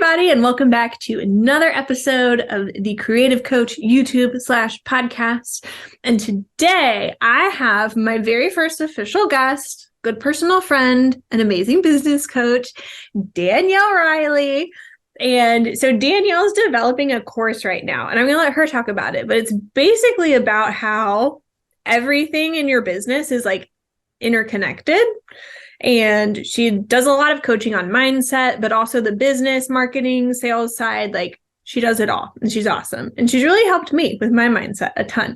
everybody, and welcome back to another episode of the Creative Coach YouTube/podcast. And today I have my very first official guest, good personal friend, and amazing business coach, Danielle Riley. And so Danielle's developing a course right now, and I'm going to let her talk about it, but it's basically about how everything in your business is like interconnected. And she does a lot of coaching on mindset, but also the business, marketing, sales side. Like, she does it all, and she's awesome. And she's really helped me with my mindset a ton.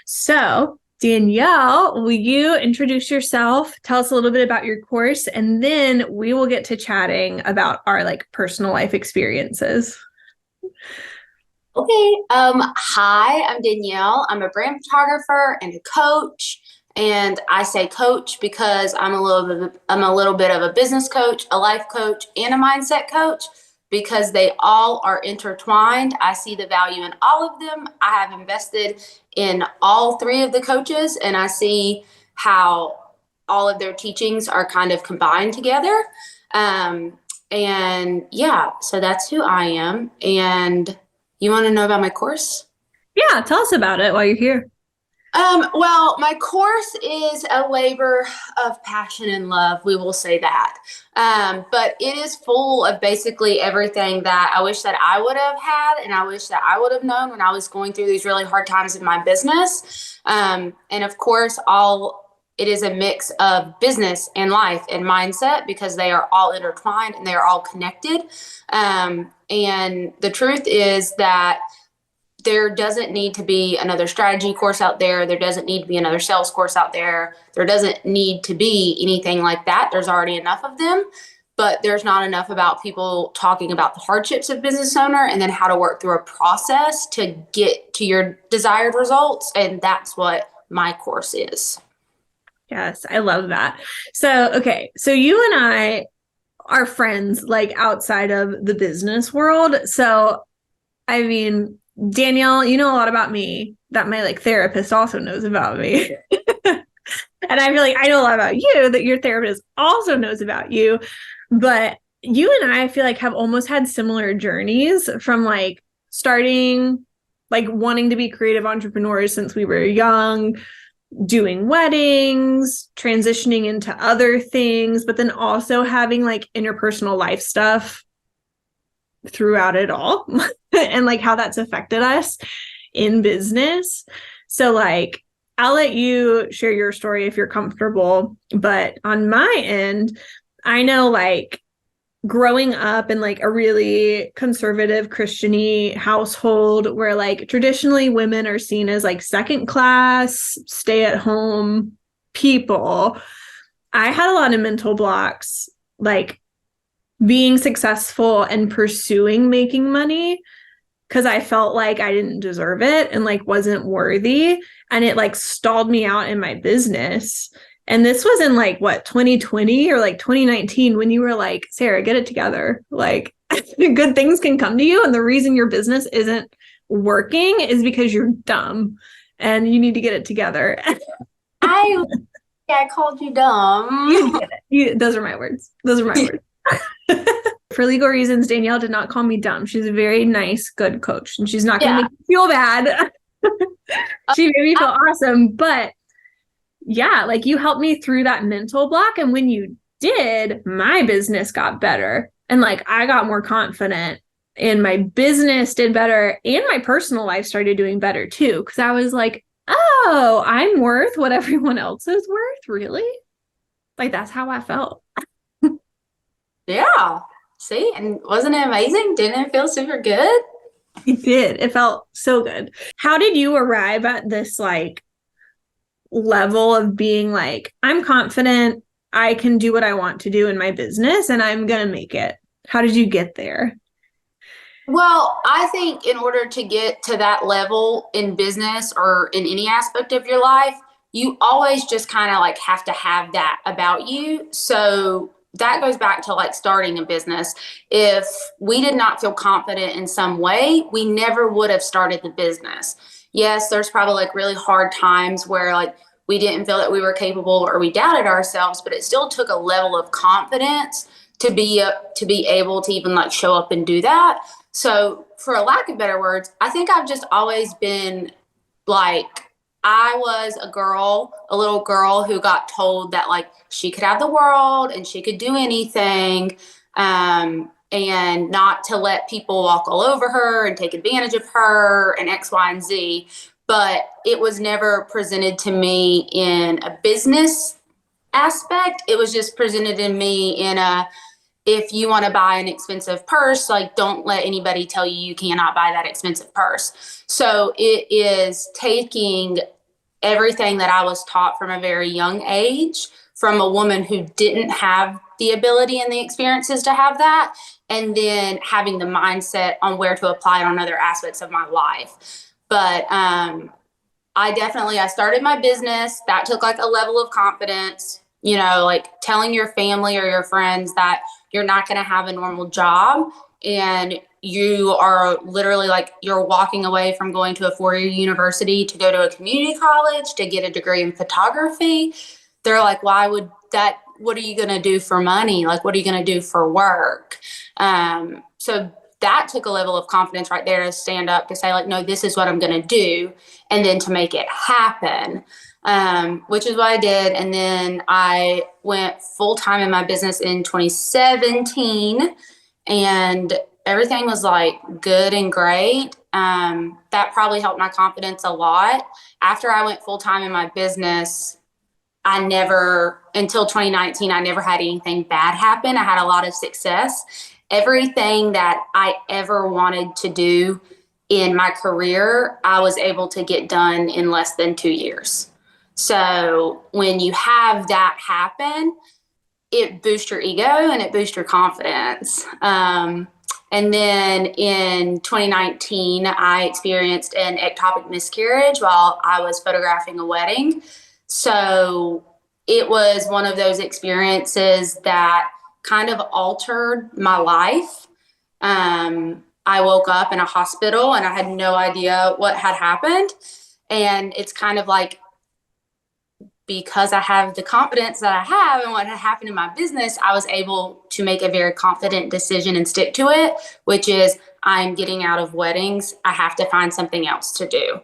So Danielle, will you introduce yourself? Tell us a little bit about your course, and then we will get to chatting about our like personal life experiences. Okay. Hi, I'm Danielle. I'm a brand photographer and a coach. And I say coach because I'm a little bit of a business coach, a life coach, and a mindset coach, because they all are intertwined. I see the value in all of them. I have invested in all three of the coaches, and I see how all of their teachings are kind of combined together. And yeah, so that's who I am. And you want to know about my course? Yeah, tell us about it while you're here. Well, my course is a labor of passion and love. We will say that. But it is full of basically everything that I wish that I would have had, and I wish that I would have known when I was going through these really hard times in my business. And of course, it is a mix of business and life and mindset, because they are all intertwined and they are all connected. And the truth is that there doesn't need to be another strategy course out there. There doesn't need to be another sales course out there. There doesn't need to be anything like that. There's already enough of them, but there's not enough about people talking about the hardships of business owner and then how to work through a process to get to your desired results. And that's what my course is. Yes, I love that. So, okay. So you and I are friends like outside of the business world. So, I mean, Danielle, you know a lot about me that my like therapist also knows about me. And I feel like I know a lot about you that your therapist also knows about you. But you and I feel like have almost had similar journeys from like starting, like wanting to be creative entrepreneurs since we were young, doing weddings, transitioning into other things, but then also having like interpersonal life stuff throughout it all and like how that's affected us in business. So like, I'll let you share your story if you're comfortable. But on my end, I know like growing up in like a really conservative Christian-y household where like traditionally women are seen as like second class, stay at home people, I had a lot of mental blocks, like being successful and pursuing making money, because I felt like I didn't deserve it and like wasn't worthy. And it like stalled me out in my business. And this was in like what, 2020 or like 2019, when you were like, Sarah, get it together. Like good things can come to you. And the reason your business isn't working is because you're dumb and you need to get it together. I called you dumb. You did it. Those are my words. Those are my words. For legal reasons, Danielle did not call me dumb. She's a very nice, good coach, and she's not going to make me feel bad. She made me feel awesome. But yeah, like you helped me through that mental block. And when you did, my business got better. And like I got more confident, and my business did better, and my personal life started doing better too. Because I was like, oh, I'm worth what everyone else is worth. Really? Like that's how I felt. Yeah. See, and wasn't it amazing? Didn't it feel super good? It did. It felt so good. How did you arrive at this like level of being like, I'm confident, I can do what I want to do in my business and I'm going to make it? How did you get there? Well, I think in order to get to that level in business or in any aspect of your life, you always just kind of like have to have that about you. So that goes back to like starting a business. If we did not feel confident in some way, we never would have started the business. Yes, there's probably like really hard times where like we didn't feel that we were capable or we doubted ourselves, but it still took a level of confidence to be able to even like show up and do that. So for a lack of better words, I think I've just always been like, I was a little girl who got told that like she could have the world and she could do anything, and not to let people walk all over her and take advantage of her and X, Y, and Z. But it was never presented to me in a business aspect. It was just presented to me in a, if you want to buy an expensive purse, like don't let anybody tell you you cannot buy that expensive purse. So it is taking everything that I was taught from a very young age from a woman who didn't have the ability and the experiences to have that, and then having the mindset on where to apply it on other aspects of my life. But I started my business. That took like a level of confidence, you know, like telling your family or your friends that you're not going to have a normal job and you are literally like you're walking away from going to a 4-year university to go to a community college to get a degree in photography. They're like, why would that? What are you going to do for money? Like, what are you going to do for work? So that took a level of confidence right there to stand up to say like, no, this is what I'm going to do. And then to make it happen, which is what I did. And then I went full time in my business in 2017, and everything was like good and great. That probably helped my confidence a lot. After I went full time in my business, until 2019, I never had anything bad happen. I had a lot of success. Everything that I ever wanted to do in my career, I was able to get done in less than 2 years. So when you have that happen, it boosts your ego and it boosts your confidence. And then in 2019, I experienced an ectopic miscarriage while I was photographing a wedding. So it was one of those experiences that kind of altered my life. I woke up in a hospital and I had no idea what had happened. And it's kind of like, because I have the confidence that I have and what had happened in my business, I was able to make a very confident decision and stick to it, which is I'm getting out of weddings. I have to find something else to do.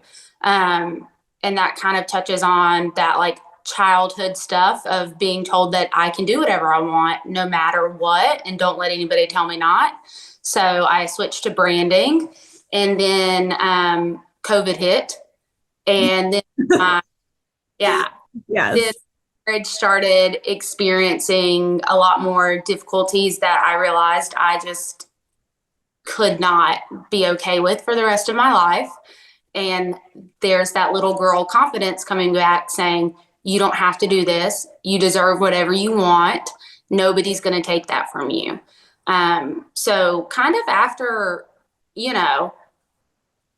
And that kind of touches on that like childhood stuff of being told that I can do whatever I want no matter what, and don't let anybody tell me not. So I switched to branding, and then COVID hit, and then yeah. Yes. Then marriage started experiencing a lot more difficulties that I realized I just could not be okay with for the rest of my life. And there's that little girl confidence coming back saying, you don't have to do this. You deserve whatever you want. Nobody's going to take that from you. So kind of after, you know,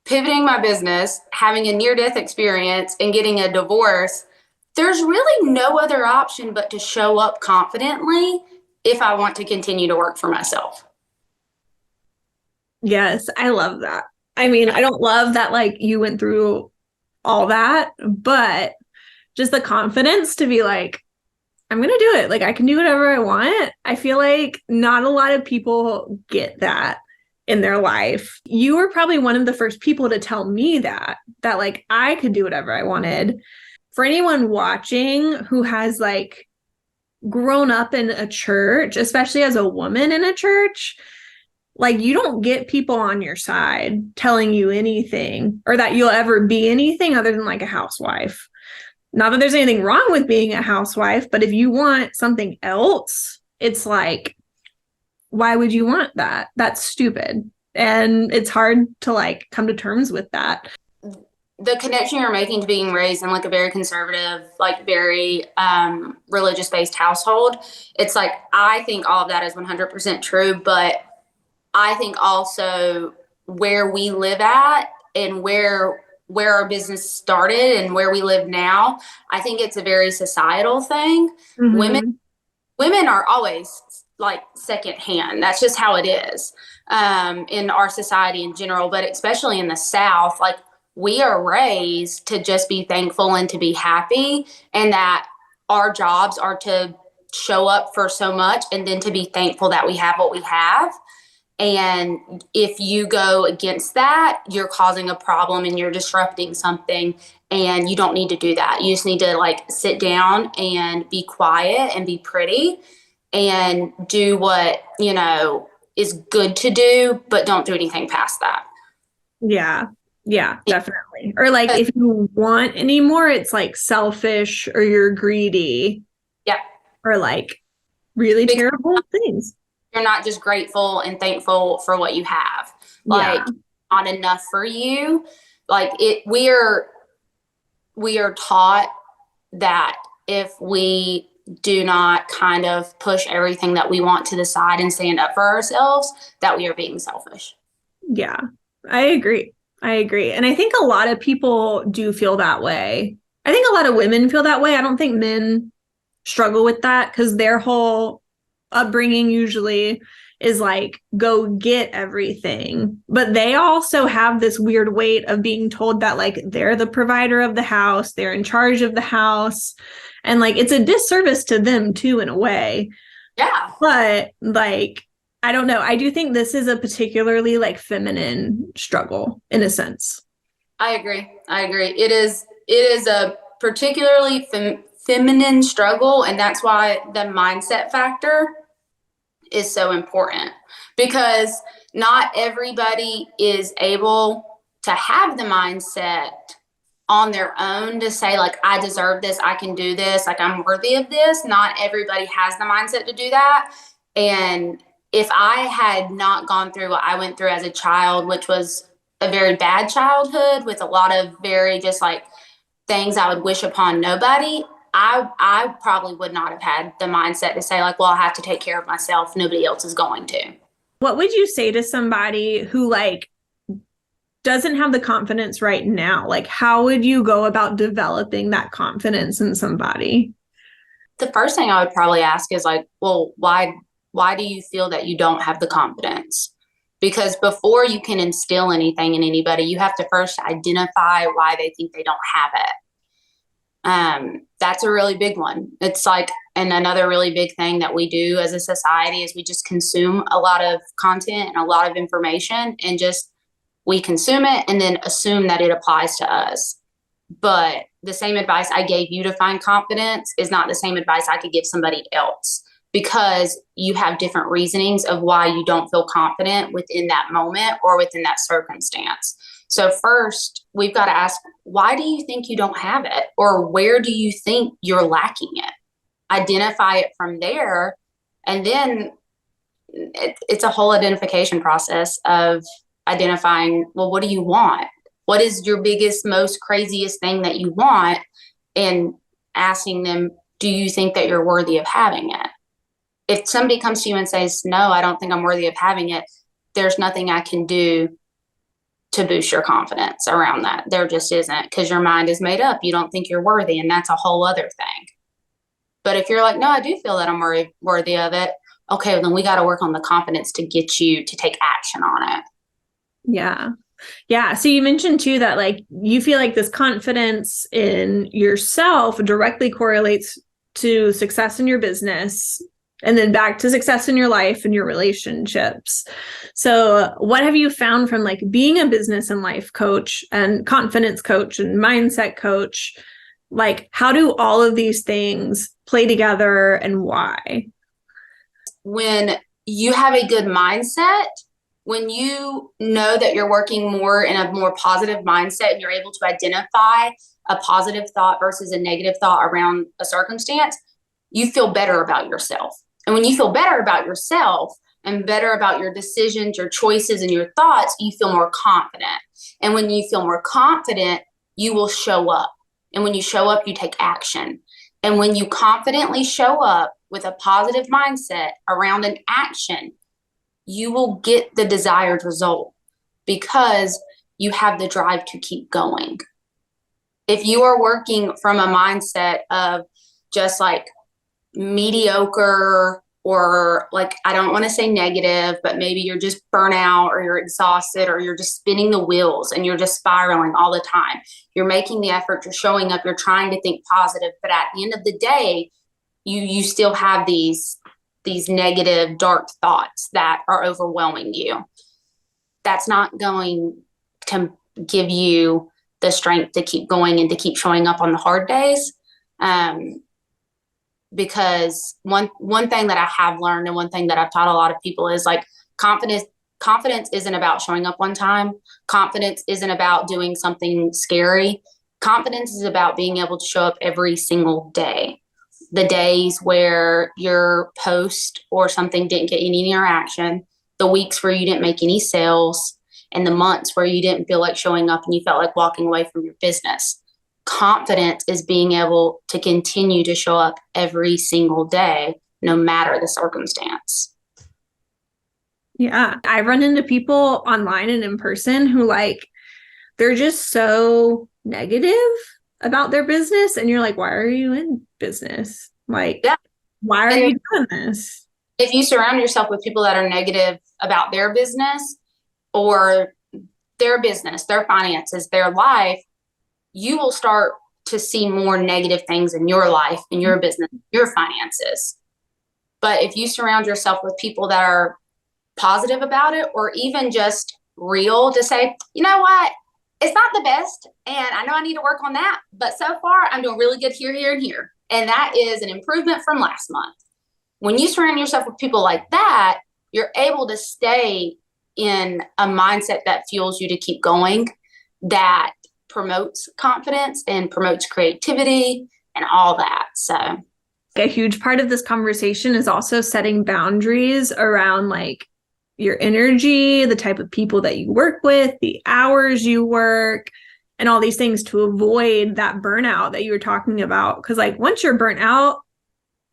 pivoting my business, having a near-death experience, and getting a divorce, there's really no other option but to show up confidently if I want to continue to work for myself. Yes, I love that. I mean, I don't love that like you went through all that, but just the confidence to be like, I'm going to do it. Like I can do whatever I want. I feel like not a lot of people get that in their life. You were probably one of the first people to tell me that like I could do whatever I wanted. For anyone watching who has like grown up in a church, especially as a woman in a church, like you don't get people on your side telling you anything or that you'll ever be anything other than like a housewife. Not that there's anything wrong with being a housewife, but if you want something else, it's like, why would you want that? That's stupid. And it's hard to like come to terms with that. The connection you're making to being raised in like a very conservative, like very religious based household, it's like, I think all of that is 100% true. But I think also where we live at and where our business started and where we live now, I think it's a very societal thing. Mm-hmm. Women are always like secondhand. That's just how it is in our society in general, but especially in the South, like we are raised to just be thankful and to be happy, and that our jobs are to show up for so much and then to be thankful that we have what we have. And if you go against that, you're causing a problem and you're disrupting something, and you don't need to do that. You just need to like sit down and be quiet and be pretty and do what, you know, is good to do, but don't do anything past that. Yeah. Yeah, definitely. Or like if you want any more, it's like selfish or you're greedy. Yeah. Or like really Because terrible things. you're not just grateful and thankful for what you have. Like Yeah. not enough for you. Like we are taught that if we do not kind of push everything that we want to the side and stand up for ourselves, that we are being selfish. Yeah. I agree. I agree. And I think a lot of people do feel that way. I think a lot of women feel that way. I don't think men struggle with that because their whole upbringing usually is like, go get everything. But they also have this weird weight of being told that like they're the provider of the house, they're in charge of the house. And like it's a disservice to them too, in a way. Yeah. But like, I don't know. I do think this is a particularly like feminine struggle in a sense. I agree. I agree. It is a particularly feminine struggle, and that's why the mindset factor is so important, because not everybody is able to have the mindset on their own to say like, I deserve this, I can do this, like I'm worthy of this. Not everybody has the mindset to do that. And if I had not gone through what I went through as a child, which was a very bad childhood with a lot of very just like things I would wish upon nobody, I probably would not have had the mindset to say like, well, I have to take care of myself. Nobody else is going to. What would you say to somebody who like doesn't have the confidence right now? Like, how would you go about developing that confidence in somebody? The first thing I would probably ask is like, well, why do you feel that you don't have the confidence? Because before you can instill anything in anybody, you have to first identify why they think they don't have it. That's a really big one. It's like, and another really big thing that we do as a society is we just consume a lot of content and a lot of information, and just we consume it and then assume that it applies to us. But the same advice I gave you to find confidence is not the same advice I could give somebody else, because you have different reasonings of why you don't feel confident within that moment or within that circumstance. So first, we've got to ask, why do you think you don't have it? Or where do you think you're lacking it? Identify it from there. And then it's a whole identification process of identifying, well, what do you want? What is your biggest, most craziest thing that you want? And asking them, do you think that you're worthy of having it? If somebody comes to you and says, no, I don't think I'm worthy of having it, there's nothing I can do to boost your confidence around that. There just isn't, because your mind is made up. You don't think you're worthy, and that's a whole other thing. But if you're like, no, I do feel that I'm worthy of it, okay, well, then we got to work on the confidence to get you to take action on it. Yeah. Yeah. So you mentioned too that like you feel like this confidence in yourself directly correlates to success in your business, and then back to success in your life and your relationships. So what have you found from like being a business and life coach and confidence coach and mindset coach? Like, how do all of these things play together and why? When you have a good mindset, when you know that you're working more in a more positive mindset and you're able to identify a positive thought versus a negative thought around a circumstance, you feel better about yourself. And when you feel better about yourself and better about your decisions, your choices, and your thoughts, you feel more confident. And when you feel more confident, you will show up. And when you show up, you take action. And when you confidently show up with a positive mindset around an action, you will get the desired result because you have the drive to keep going. If you are working from a mindset of just like mediocre, or like, I don't want to say negative, but maybe you're just burnout or you're exhausted or you're just spinning the wheels and you're just spiraling all the time. You're making the effort, you're showing up, you're trying to think positive, but at the end of the day, you still have these negative, dark thoughts that are overwhelming you. That's not going to give you the strength to keep going and to keep showing up on the hard days. Because one thing that I have learned, and one thing that I've taught a lot of people, is like confidence isn't about showing up one time. Confidence isn't about doing something scary. Confidence is about being able to show up every single day. The days where your post or something didn't get any interaction, the weeks where you didn't make any sales, and the months where you didn't feel like showing up and you felt like walking away from your business. Confidence is being able to continue to show up every single day, no matter the circumstance. Yeah. I run into people online and in person who like, they're just so negative about their business. And you're like, why are you in business? Like, yeah. Why are you doing this? If you surround yourself with people that are negative about their business or their business, their finances, their life, you will start to see more negative things in your life, in your business, your finances. But if you surround yourself with people that are positive about it, or even just real, to say, you know what, it's not the best, and I know I need to work on that, but so far I'm doing really good here, here, and here. And that is an improvement from last month. When you surround yourself with people like that, you're able to stay in a mindset that fuels you to keep going, that promotes confidence and promotes creativity and all that. So a huge part of this conversation is also setting boundaries around like your energy, the type of people that you work with, the hours you work, and all these things to avoid that burnout that you were talking about. Because like once you're burnt out,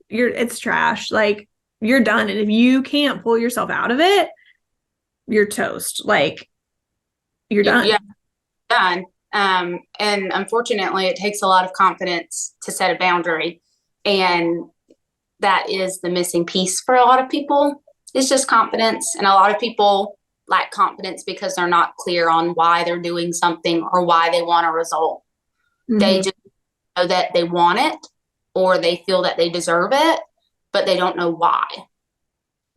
it's trash. Like you're done. And if you can't pull yourself out of it, you're toast. Like you're done. Yeah, done. And unfortunately, it takes a lot of confidence to set a boundary. And that is the missing piece for a lot of people. It's just confidence. And a lot of people lack confidence because they're not clear on why they're doing something or why they want a result. Mm-hmm. They just know that they want it or they feel that they deserve it, but they don't know why.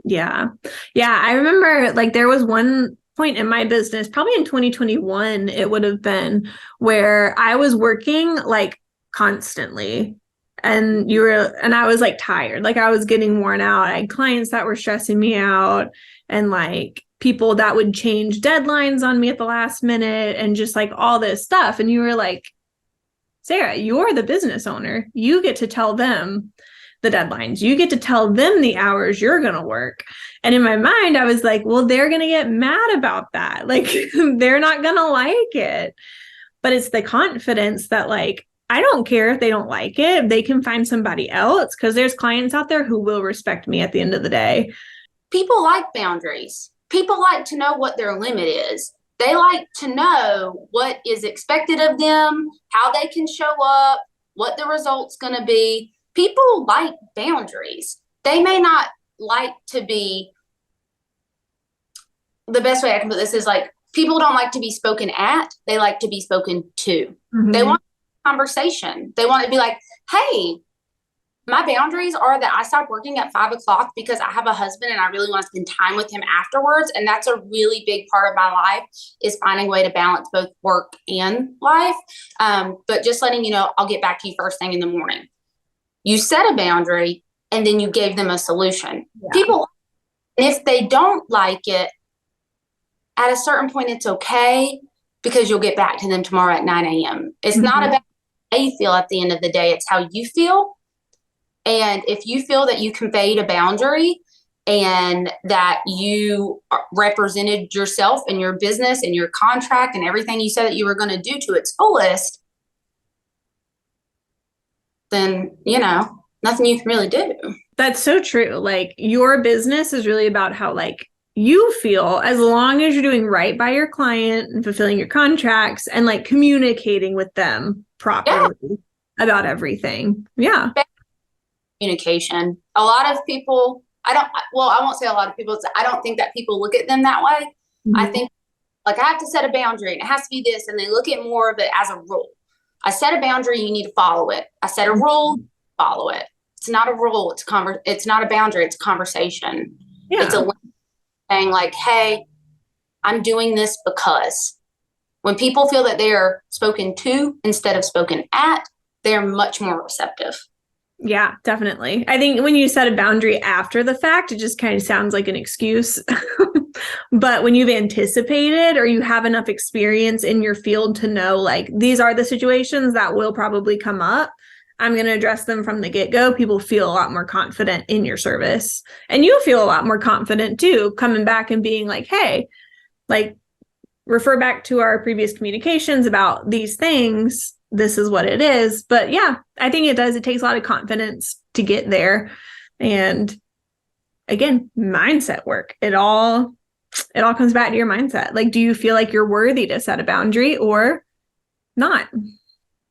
Yeah. Yeah. I remember like there was one point in my business, probably in 2021, it would have been, where I was working like constantly and I was like tired, like I was getting worn out. I had clients that were stressing me out and like people that would change deadlines on me at the last minute and just like all this stuff. And you were like, Sarah, you're the business owner. You get to tell them the deadlines. You get to tell them the hours you're going to work. And in my mind, I was like, well, they're going to get mad about that. Like, they're not going to like it. But it's the confidence that like, I don't care if they don't like it. They can find somebody else because there's clients out there who will respect me at the end of the day. People like boundaries. People like to know what their limit is. They like to know what is expected of them, how they can show up, what the result's going to be. People like boundaries. They may not like to be, the best way I can put this is like, people don't like to be spoken at. They like to be spoken to. Mm-hmm. They want conversation. They want to be like, hey, my boundaries are that I stop working at 5:00 because I have a husband and I really want to spend time with him afterwards. And that's a really big part of my life, is finding a way to balance both work and life. But just letting you know, I'll get back to you first thing in the morning. You set a boundary and then you gave them a solution. Yeah. People, if they don't like it, at a certain point, it's okay because you'll get back to them tomorrow at 9 a.m. It's mm-hmm. not about how they feel at the end of the day. It's how you feel. And if you feel that you conveyed a boundary and that you represented yourself and your business and your contract and everything you said that you were going to do to its fullest, then, you know, nothing you can really do. That's so true. Like your business is really about how like you feel, as long as you're doing right by your client and fulfilling your contracts and like communicating with them properly about everything. Yeah. Communication. A lot of people, I won't say a lot of people, I don't think that people look at them that way. Mm-hmm. I think like I have to set a boundary and it has to be this, and they look at more of it as a rule. I set a boundary, you need to follow it. I set a rule, follow it. It's not a rule. It's not a boundary. It's a conversation. It's Yeah. a saying like, hey, I'm doing this because. When people feel that they are spoken to instead of spoken at, they're much more receptive. Yeah, definitely. I think when you set a boundary after the fact, it just kind of sounds like an excuse. But when you've anticipated or you have enough experience in your field to know, like, these are the situations that will probably come up, I'm going to address them from the get go, people feel a lot more confident in your service. And you feel a lot more confident too, coming back and being like, hey, like, refer back to our previous communications about these things. This is what it is. But yeah, I think it does. It takes a lot of confidence to get there. And again, mindset work. It all comes back to your mindset. Like, do you feel like you're worthy to set a boundary or not?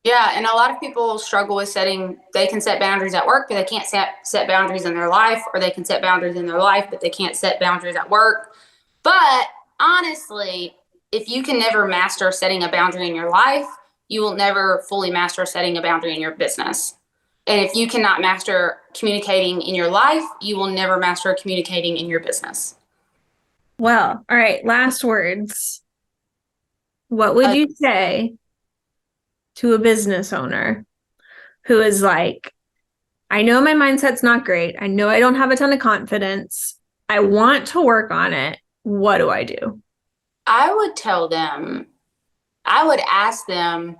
Yeah, and a lot of people struggle with they can set boundaries at work, but they can't set boundaries in their life, or they can set boundaries in their life, but they can't set boundaries at work. But honestly, if you can never master setting a boundary in your life, you will never fully master setting a boundary in your business. And if you cannot master communicating in your life, you will never master communicating in your business. Well, all right. Last words. What would you say to a business owner who is like, I know my mindset's not great. I know I don't have a ton of confidence. I want to work on it. What do I do? I would tell them, I would ask them,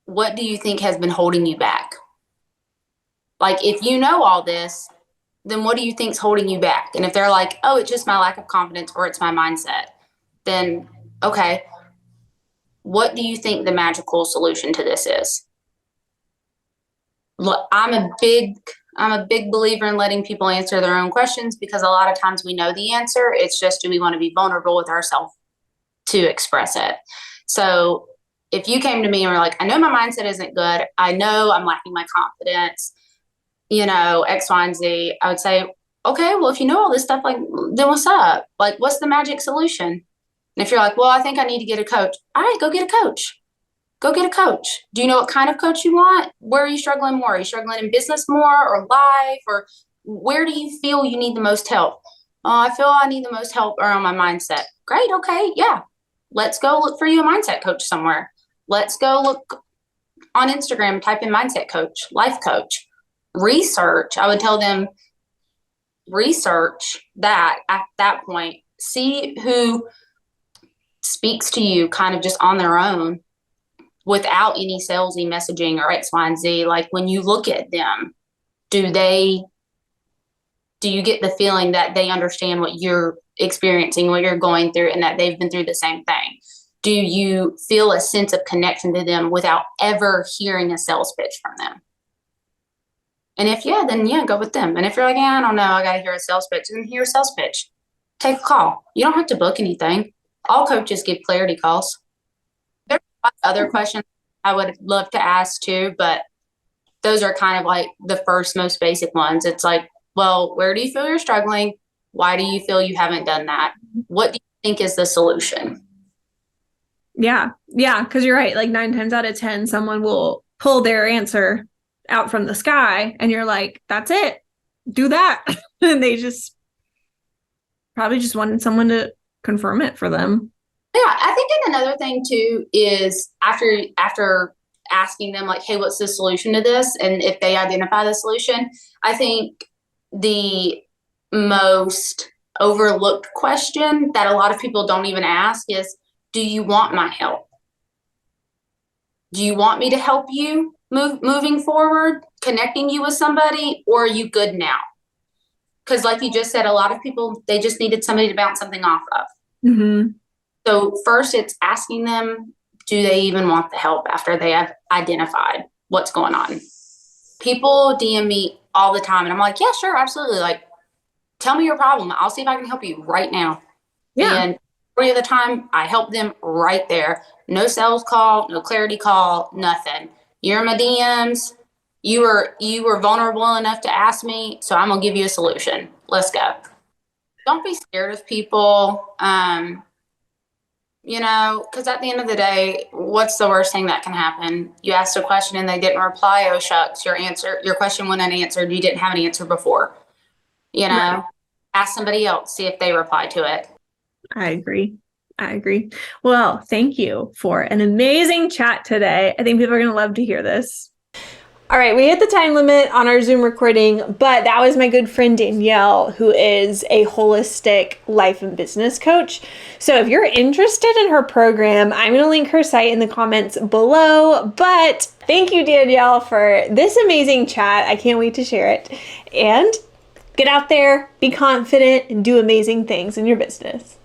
what do you think has been holding you back? Like, if you know all this, then what do you think's holding you back? And if they're like, oh, it's just my lack of confidence or it's my mindset, then okay, what do you think the magical solution to this is? Look, I'm a big believer in letting people answer their own questions, because a lot of times we know the answer. It's just, do we want to be vulnerable with ourselves to express it? So if you came to me and were like, I know my mindset isn't good, I know I'm lacking my confidence, X, Y, and Z, I would say, okay, well, if you know all this stuff, like, then what's up? Like, what's the magic solution? And if you're like, well, I think I need to get a coach. All right, go get a coach. Go get a coach. Do you know what kind of coach you want? Where are you struggling more? Are you struggling in business more, or life, or where do you feel you need the most help? Oh, I feel I need the most help around my mindset. Great. Okay. Yeah. Let's go look for you a mindset coach somewhere. Let's go look on Instagram, type in mindset coach, life coach. Research. I would tell them, research that at that point. See who speaks to you kind of just on their own, without any salesy messaging or X, Y, and Z. Like, when you look at them, do you get the feeling that they understand what you're experiencing, what you're going through, and that they've been through the same thing? Do you feel a sense of connection to them without ever hearing a sales pitch from them? And if yeah, then yeah, go with them. And if you're like, yeah, I don't know, I got to hear a sales pitch, then hear a sales pitch. Take a call. You don't have to book anything. All coaches give clarity calls. There's other questions I would love to ask too, but those are kind of like the first, most basic ones. It's like, well, where do you feel you're struggling? Why do you feel you haven't done that? What do you think is the solution? Yeah. Yeah. Cause you're right. Like 9 times out of 10, someone will pull their answer out from the sky and you're like, that's it. Do that. And they just probably just wanted someone to confirm it for them. Yeah, I think another thing too is after asking them like, hey, what's the solution to this? And if they identify the solution, I think the most overlooked question that a lot of people don't even ask is, do you want my help? Do you want me to help you moving forward, connecting you with somebody, or are you good now? Because like you just said, a lot of people, they just needed somebody to bounce something off of. Mm-hmm. So first it's asking them, do they even want the help after they have identified what's going on? People DM me all the time and I'm like, yeah, sure, absolutely. Like, tell me your problem. I'll see if I can help you right now. Yeah. And majority of the time I help them right there. No sales call, no clarity call, nothing. You're in my DMs. You were vulnerable enough to ask me, so I'm gonna give you a solution. Let's go. Don't be scared of people. because at the end of the day, what's the worst thing that can happen? You asked a question and they didn't reply. Oh, shucks, your question went unanswered. You didn't have an answer before. You Right. know, ask somebody else, see if they reply to it. I agree. I agree. Well, thank you for an amazing chat today. I think people are going to love to hear this. All right, we hit the time limit on our Zoom recording, but that was my good friend Danielle, who is a holistic life and business coach. So if you're interested in her program, I'm going to link her site in the comments below. But thank you, Danielle, for this amazing chat. I can't wait to share it. And get out there, be confident, and do amazing things in your business.